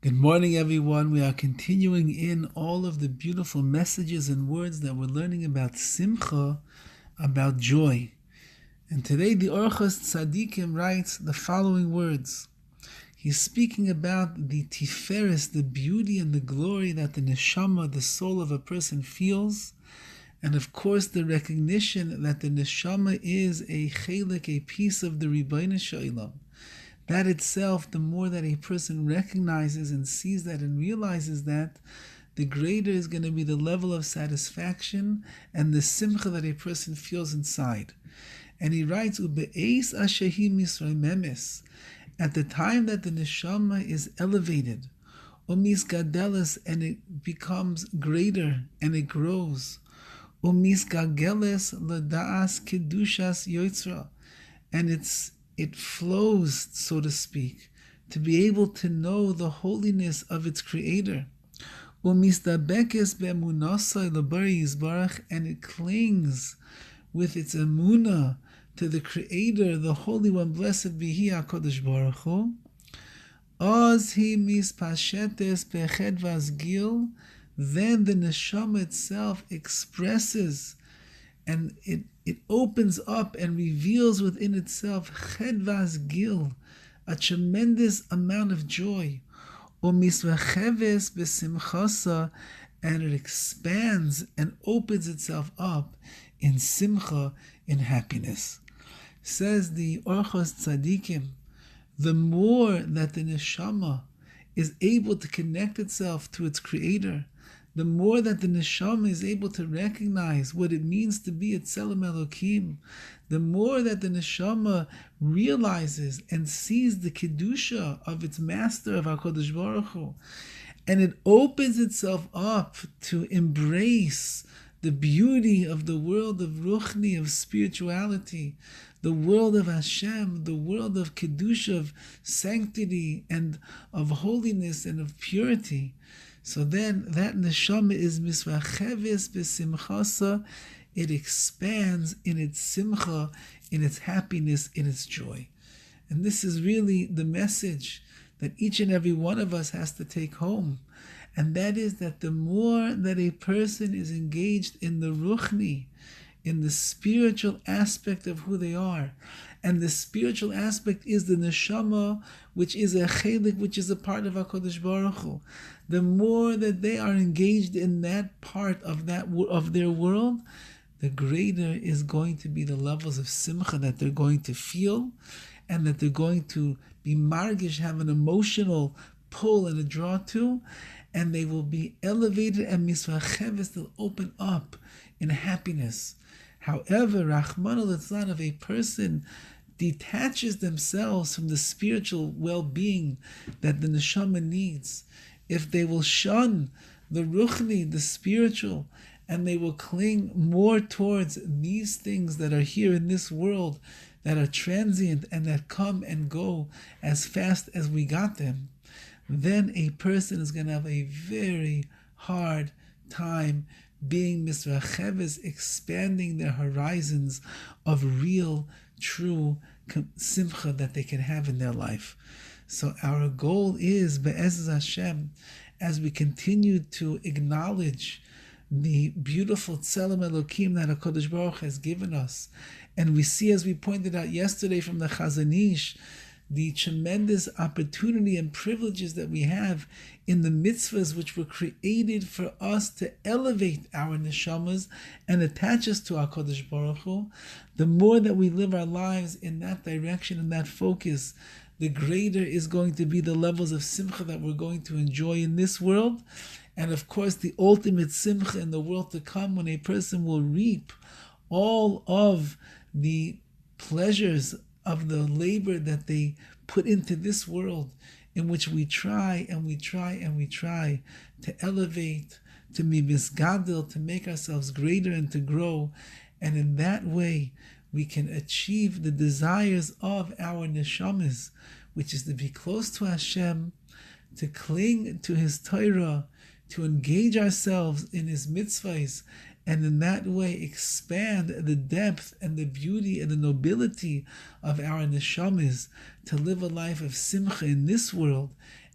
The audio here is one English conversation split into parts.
Good morning, everyone. We are continuing in all of the beautiful messages and words that we're learning about Simcha, about joy. And today the Orchos Tzadikim writes the following words. He's speaking about the Tiferes, the beauty and the glory that the Neshama, the soul of a person, feels. And of course the recognition that the Neshama is a chelik, a piece of the Ribbono Shel Olam. That itself, the more that a person recognizes and sees that and realizes that, the greater is going to be the level of satisfaction and the simcha that a person feels inside. And he writes, Ube'eis ashehi misrei memes, at the time that the neshama is elevated, umis gadeles, and it becomes greater and it grows, umis gageles lada'as kedushas yotzra, and it flows, so to speak, to be able to know the holiness of its creator. Umistabekes be'emunasai lebari yizbarach, and it clings with its emunah to the creator, the Holy One, blessed be He, HaKadosh Baruch Hu. Oz hi mispashetes beched vazgil, then the neshama itself expresses and it opens up and reveals within itself chedvas gil, a tremendous amount of joy. Umisvacheves besimchasa, and it expands and opens itself up in simcha, in happiness. Says the Orchos Tzadikim, the more that the neshama is able to connect itself to its creator, the more that the neshama is able to recognize what it means to be a Tzelem Elokim, the more that the neshama realizes and sees the kedusha of its master, of HaKadosh Baruch Hu, and it opens itself up to embrace the beauty of the world of Ruchni, of spirituality, the world of Hashem, the world of kedusha, of sanctity and of holiness and of purity. So then that neshama is misvacheves besimchasa, it expands in its simcha, in its happiness, in its joy. And this is really the message that each and every one of us has to take home. And that is that the more that a person is engaged in the ruchni, in the spiritual aspect of who they are, and the spiritual aspect is the neshama, which is a chelik, which is a part of HaKadosh Baruch Hu. The more that they are engaged in that part of their world, the greater is going to be the levels of simcha that they're going to feel, and that they're going to be margish, have an emotional pull and a draw to, and they will be elevated and misvacheves, they'll open up in happiness. However, Rahman al-Islam, of a person detaches themselves from the spiritual well-being that the neshama needs, if they will shun the ruchni, the spiritual, and they will cling more towards these things that are here in this world, that are transient and that come and go as fast as we got them, then a person is going to have a very hard time being misracheves, expanding their horizons of real, true simcha that they can have in their life. So our goal is, be'ez Hashem, as we continue to acknowledge the beautiful Tzelem Elokim that HaKadosh Baruch has given us, and we see, as we pointed out yesterday from the Chazon Ish, the tremendous opportunity and privileges that we have in the mitzvahs which were created for us to elevate our neshamas and attach us to HaKadosh Baruch Hu. The more that we live our lives in that direction and that focus, the greater is going to be the levels of simcha that we're going to enjoy in this world. And of course, the ultimate simcha in the world to come, when a person will reap all of the pleasures of the labor that they put into this world, in which we try and we try and we try to elevate, to be misgadil, to make ourselves greater and to grow. And in that way, we can achieve the desires of our neshamas, which is to be close to Hashem, to cling to His Torah, to engage ourselves in His mitzvahs, and in that way expand the depth and the beauty and the nobility of our neshamas, to live a life of simcha in this world,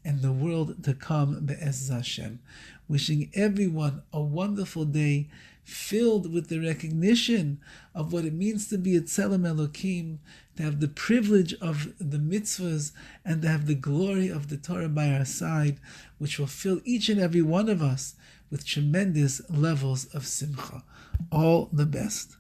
and the world to come, Be'ez Hashem. Wishing everyone a wonderful day filled with the recognition of what it means to be a Tzelem Elokim, to have the privilege of the mitzvahs, and to have the glory of the Torah by our side, which will fill each and every one of us with tremendous levels of simcha. All the best.